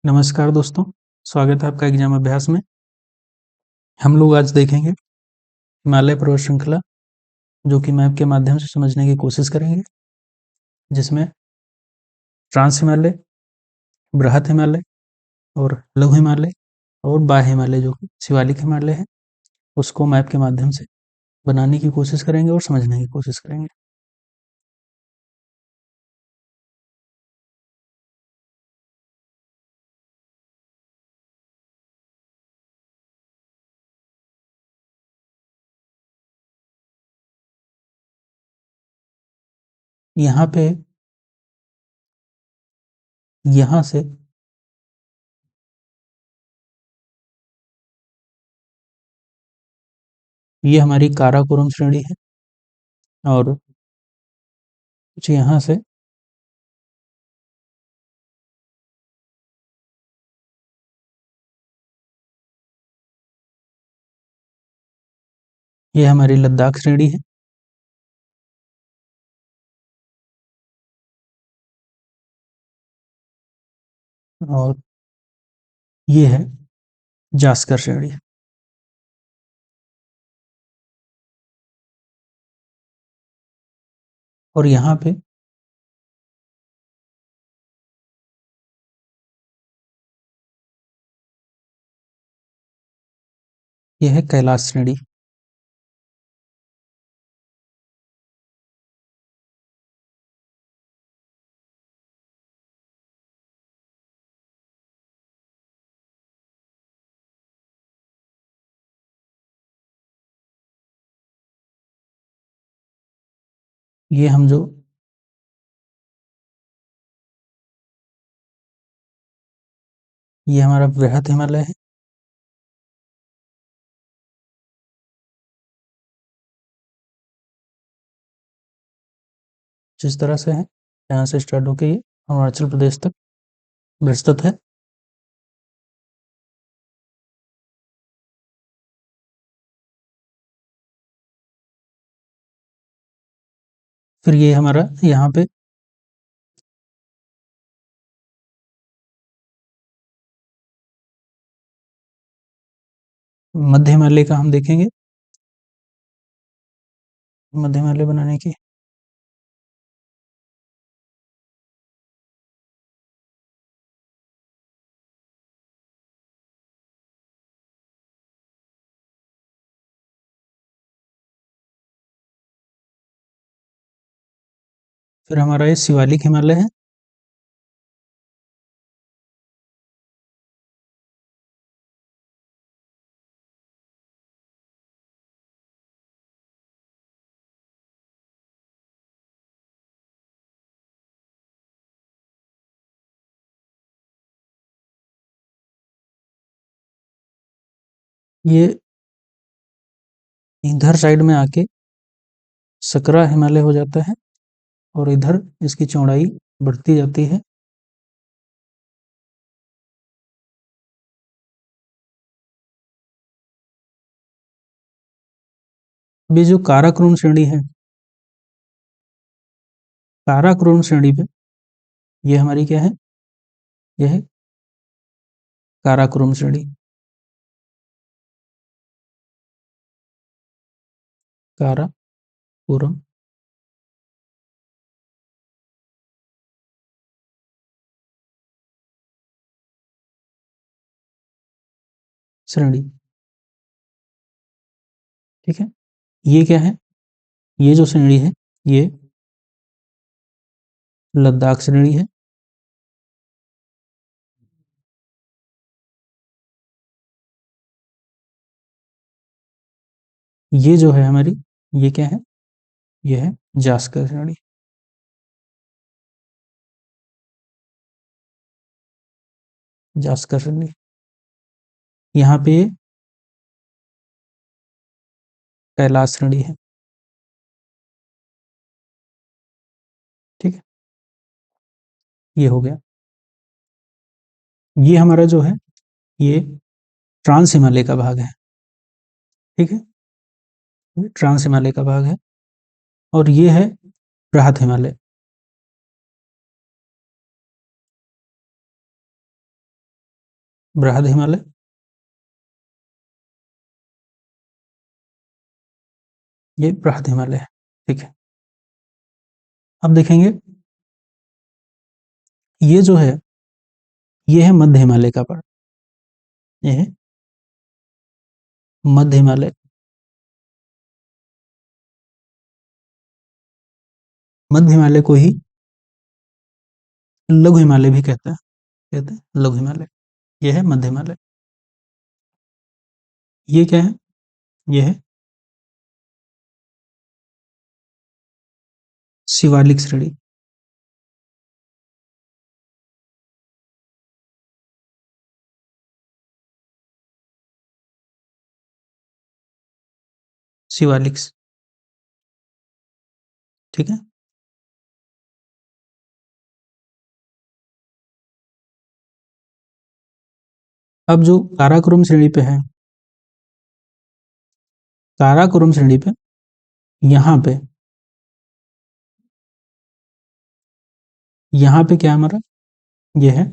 नमस्कार दोस्तों, स्वागत है आपका एग्जाम अभ्यास में। हम लोग आज देखेंगे हिमालय पर्वत श्रृंखला, जो कि मैप के माध्यम से समझने की कोशिश करेंगे, जिसमें ट्रांस हिमालय, बृहत हिमालय और लघु हिमालय और बाह्य हिमालय जो कि शिवालिक हिमालय है, उसको मैप के माध्यम से बनाने की कोशिश करेंगे और समझने की कोशिश करेंगे। यहाँ पे यहाँ से ये हमारी काराकोरम श्रेणी है और कुछ यहाँ से ये हमारी लद्दाख श्रेणी है और ये है जास्कर श्रेणी। और यहाँ पे ये है कैलाश श्रेणी। ये हम जो ये हमारा बृहत हिमालय है। जिस तरह से है, यहाँ से स्टार्ट होके ये अरुणाचल प्रदेश तक विस्तृत है। फिर ये हमारा यहाँ पे मध्य हिमालय का हम देखेंगे, मध्य हिमालय बनाने की। फिर हमारा ये शिवालिक हिमालय है। ये इधर साइड में आके सकरा हिमालय हो जाता है और इधर इसकी चौड़ाई बढ़ती जाती है। अब ये जो काराकोरम श्रेणी है, काराकोरम श्रेणी पे ये हमारी क्या है, यह है काराकोरम श्रेणी। काराकोरम श्रेणी, ठीक है। ये क्या है, ये जो श्रेणी है ये लद्दाख श्रेणी है। ये जो है हमारी, ये क्या है, ये है जास्कर श्रेणी। जास्कर श्रेणी यहाँ पे कैलाश श्रेणी है, ठीक है। ये हो गया। ये हमारा जो है ये ट्रांस हिमालय का भाग है, ठीक है। ये ट्रांस हिमालय का भाग है और ये है बृहत हिमालय। बृहद हिमालय, ये बृहद हिमालय है। ठीक है, अब देखेंगे ये जो है ये है मध्य हिमालय का पर्वत, ये है मध्य हिमालय। मध्य हिमालय को ही लघु हिमालय भी कहते हैं लघु हिमालय। ये है मध्य हिमालय। ये क्या है? ये है शिवालिक श्रेणी। शिवालिक, ठीक है। अब जो काराकोरम श्रेणी पे है, काराकोरम श्रेणी पे यहाँ पे क्या हमारा ये है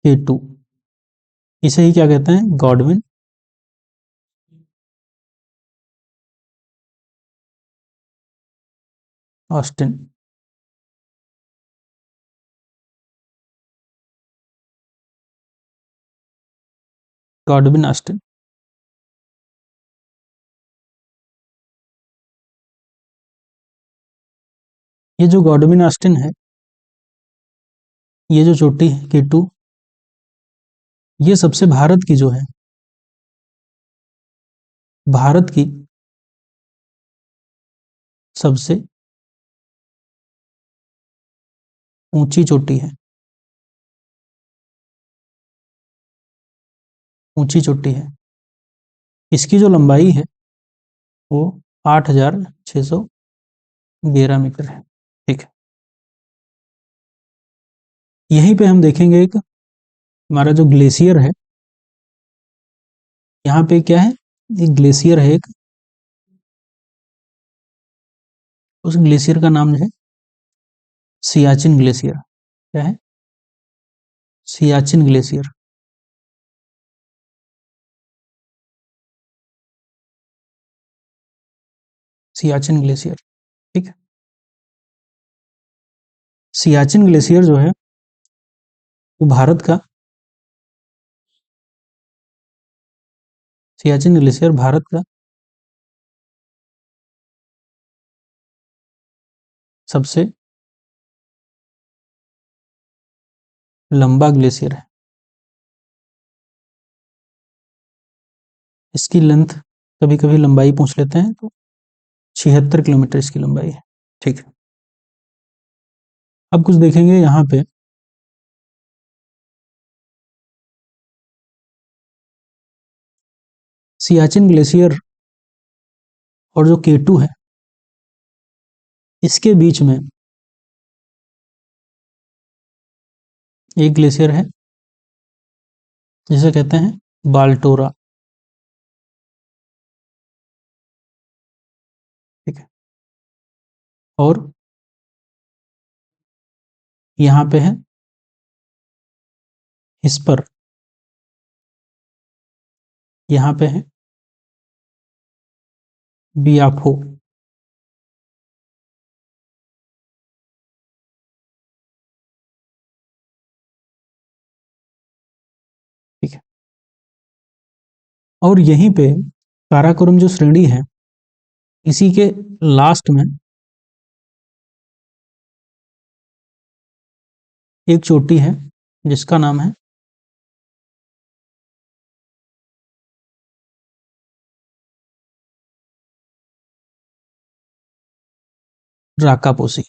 K2। इसे ही क्या कहते हैं? Godwin Austen. Godwin Austen. ये जो गॉडविन ऑस्टिन है, ये जो चोटी है K2, ये सबसे भारत की जो है, भारत की सबसे ऊंची चोटी है, ऊंची चोटी है। इसकी जो लंबाई है वो 8,611 मीटर है। ठीक है, यहीं पे हम देखेंगे एक हमारा जो ग्लेशियर है, यहाँ पे क्या है? एक ग्लेशियर है एक, उस ग्लेशियर का नाम जो है सियाचिन ग्लेशियर। क्या है? सियाचिन ग्लेशियर। सियाचिन ग्लेशियर, ठीक है। सियाचिन ग्लेशियर जो है वो भारत का, सियाचिन ग्लेशियर भारत का सबसे लंबा ग्लेशियर है। इसकी लेंथ, कभी कभी लंबाई पूछ लेते हैं, तो 76 किलोमीटर इसकी लंबाई है। ठीक है, अब कुछ देखेंगे यहाँ पे। सियाचिन ग्लेशियर और जो K2 है, इसके बीच में एक ग्लेशियर है जिसे कहते हैं बाल्टोरा। ठीक है, और यहाँ पे है हिस्पर, यहाँ पे है बियाफो। ठीक है, और यहीं पे काराकोरम जो श्रेणी है, इसी के लास्ट में एक चोटी है जिसका नाम है राकापोसी।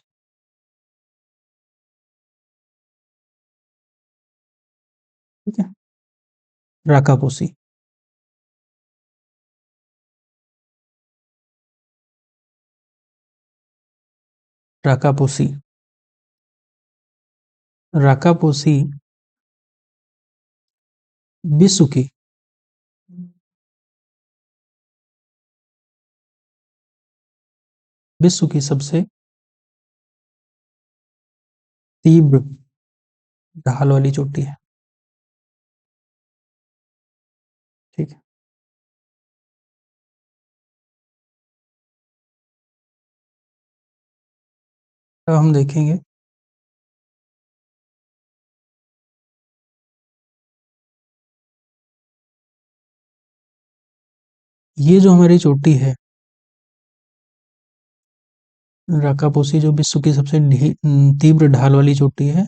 ठीक है, राकापोसी। राकापोसी, राकापोसी विश्व की विश्व की सबसे तीव्र ढाल वाली चोटी है। ठीक है। अब हम देखेंगे ये जो हमारी चोटी है राकापोसी, जो विश्व की सबसे तीव्र ढाल वाली चोटी है,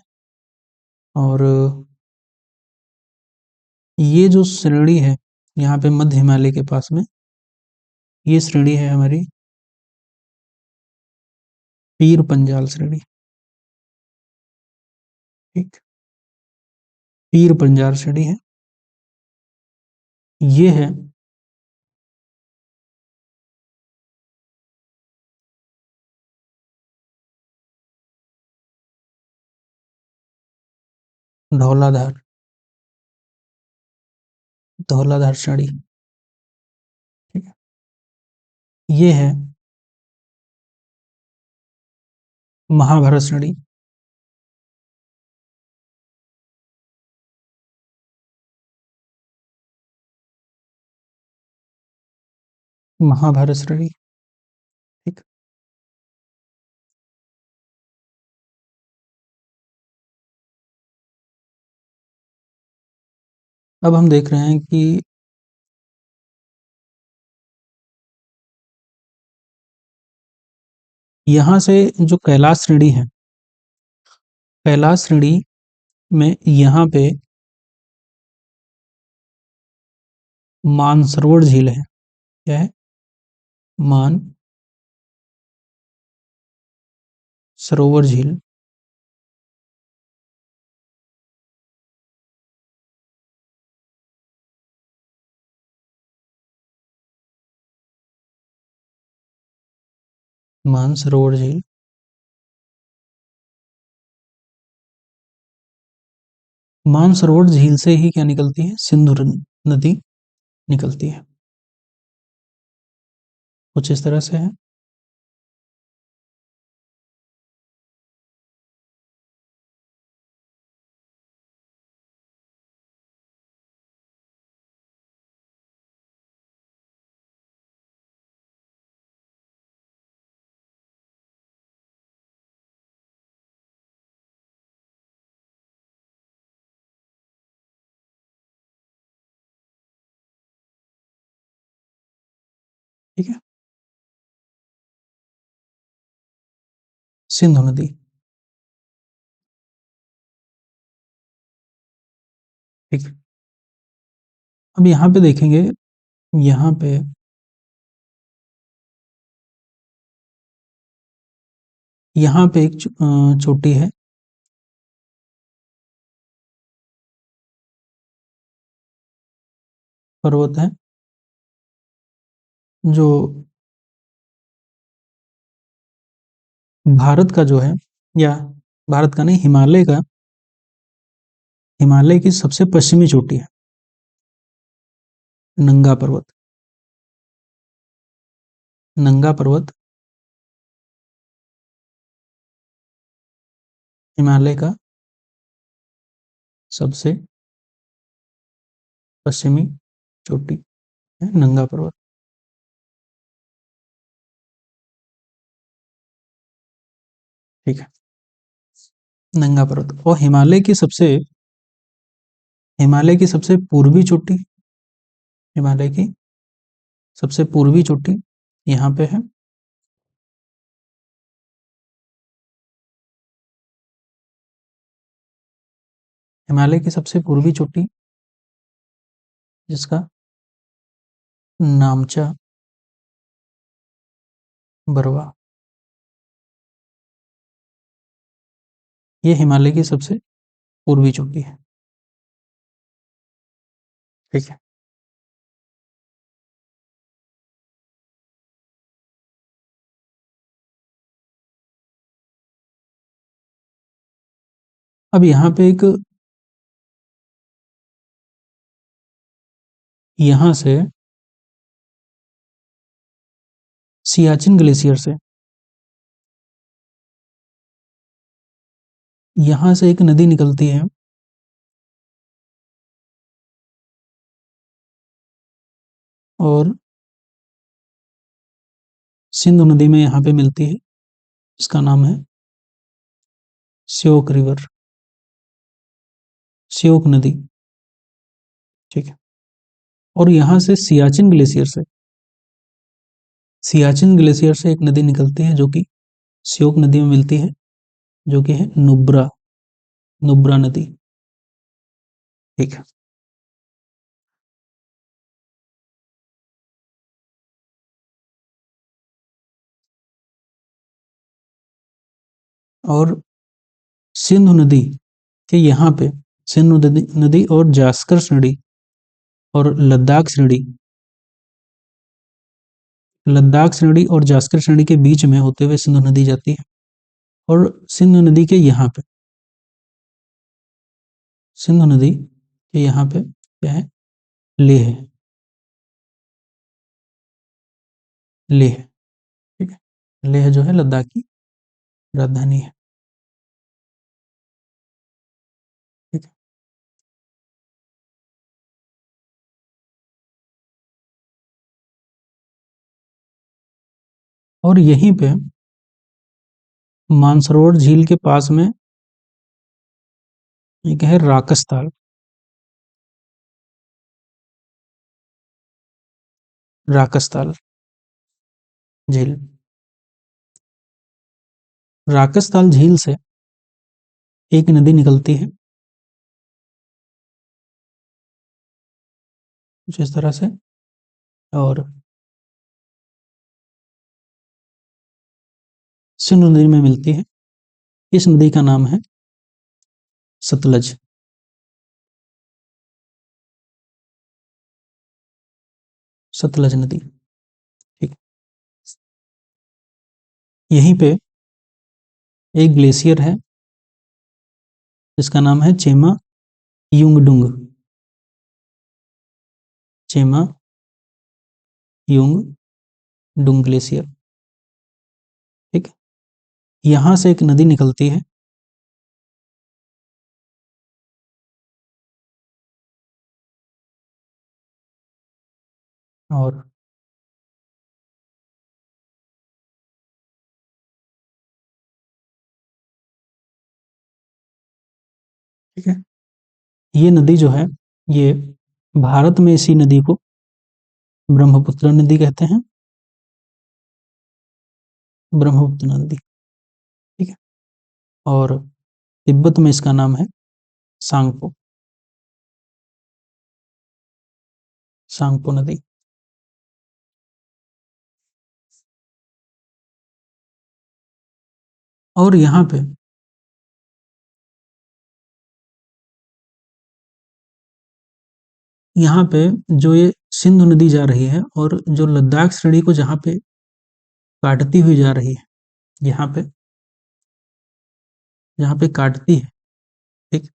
और ये जो श्रेणी है यहाँ पे मध्य हिमालय के पास में, ये श्रेणी है हमारी पीर पंजाल श्रेणी। ठीक, पीर पंजाल श्रेणी है। ये है धौलाधार, धौलाधार श्रेणी। ठीक है। ये है महाभारत श्रेणी। महाभारत श्रेणी। ठीक। अब हम देख रहे हैं कि यहाँ से जो कैलाश श्रेणी है, कैलाश श्रेणी में यहाँ पे मानसरोवर झील है। क्या है? मान सरोवर झील। मानसरोवर झील। मानसरोवर झील से ही क्या निकलती है? सिंधु नदी निकलती है। कुछ इस तरह से है। ठीक है। सिंधु नदी। ठीक है। अब यहाँ पे देखेंगे, यहाँ पे यहाँ पे एक चोटी है, पर्वत है, जो भारत का जो है, या भारत का नहीं, हिमालय का, हिमालय की सबसे पश्चिमी चोटी है, नंगा पर्वत। नंगा पर्वत हिमालय का सबसे पश्चिमी चोटी है, नंगा पर्वत। ठीक है। नंगा पर्वत, और हिमालय की सबसे पूर्वी चोटी, हिमालय की सबसे पूर्वी चोटी यहाँ पे है। हिमालय की सबसे पूर्वी चोटी, जिसका नामचा बरवा, ये हिमालय की सबसे पूर्वी चोटी है। ठीक है। अब यहाँ पे एक, यहाँ से सियाचिन ग्लेशियर से, यहाँ से एक नदी निकलती है, और सिंधु नदी में यहाँ पे मिलती है, इसका नाम है श्योक रिवर, श्योक नदी। ठीक है। और यहाँ से सियाचिन ग्लेशियर से एक नदी निकलती है जो कि श्योक नदी में मिलती है, जो कि है नुब्रा, नुब्रा नदी। ठीक है। और सिंधु नदी के यहाँ पे सिंधु नदी और जास्कर श्रेणी और लद्दाख श्रेणी और जास्कर श्रेणी के बीच में होते हुए सिंधु नदी जाती है। और सिंधु नदी के यहाँ पे क्या है, लेह है, लेह। ठीक है। लेह जो है लद्दाख की राजधानी है। ठीक है। और यहीं पे मानसरोवर झील के पास में एक है राकस ताल झील। राकस ताल झील से एक नदी निकलती है कुछ इस तरह से, और सिंधु नदी में मिलती है। इस नदी का नाम है सतलज। सतलज नदी। ठीक। यहीं पे एक ग्लेशियर है जिसका नाम है चेमा युंगडुंग, चेमा युंगडुंग ग्लेशियर। ठीक। यहां से एक नदी निकलती है और ठीक है, ये नदी जो है, ये भारत में इसी नदी को ब्रह्मपुत्र नदी कहते हैं, ब्रह्मपुत्र नदी। ठीक है। और तिब्बत में इसका नाम है सांगपो, सांगपो नदी। और यहाँ पे जो ये सिंधु नदी जा रही है और जो लद्दाख श्रेणी को जहाँ पे काटती हुई जा रही है, यहाँ पे जहाँ पे काटती है, ठीक,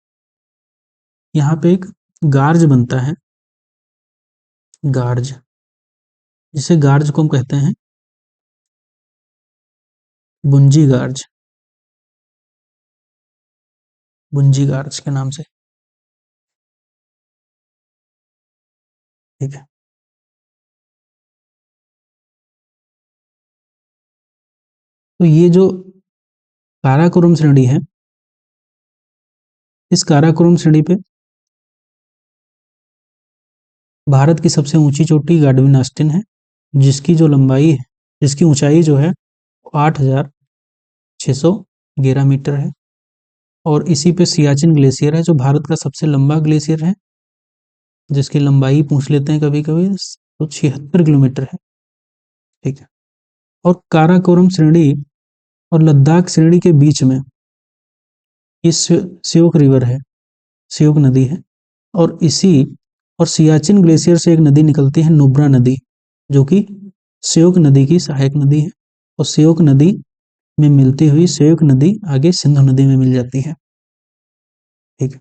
यहाँ पे एक गार्ज बनता है, गार्ज, जिसे गार्ज को हम कहते हैं बुंजी गार्ज, बुंजी गार्ज के नाम से। ठीक है। तो ये जो काराकोरम श्रेणी है, इस काराकोरम श्रेणी पे भारत की सबसे ऊंची चोटी गाडविन आस्टिन है, जिसकी जो लंबाई है, जिसकी ऊंचाई जो है 8,611 मीटर है। और इसी पे सियाचिन ग्लेशियर है जो भारत का सबसे लंबा ग्लेशियर है, जिसकी लंबाई पूछ लेते हैं कभी कभी, तो 76 किलोमीटर है। ठीक है। और काराकोरम श्रेणी और लद्दाख श्रेणी के बीच में इस श्योक रिवर है, श्योक नदी है। और सियाचिन ग्लेशियर से एक नदी निकलती है नुब्रा नदी, जो कि श्योक नदी की सहायक नदी है। और श्योक नदी में मिलती हुई श्योक नदी आगे सिंधु नदी में मिल जाती है। ठीक है।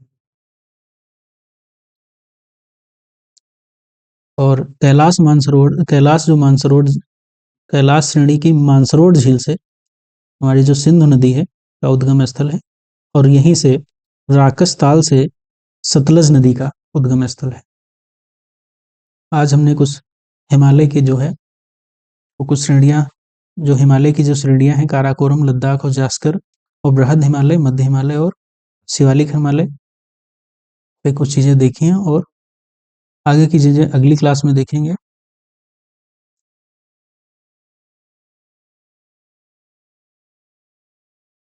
और कैलाश श्रेणी की मानसरोवर झील से हमारी जो सिंधु नदी है का उद्गम स्थल है, और यहीं से राकस ताल से सतलज नदी का उद्गम स्थल है। आज हमने कुछ हिमालय की जो है वो कुछ श्रेणियाँ, जो हिमालय की जो श्रेणियाँ हैं, काराकोरम, लद्दाख और जास्कर, और बृहद हिमालय, मध्य हिमालय और शिवालिक हिमालय पे कुछ चीज़ें देखी हैं, और आगे की चीज़ें अगली क्लास में देखेंगे।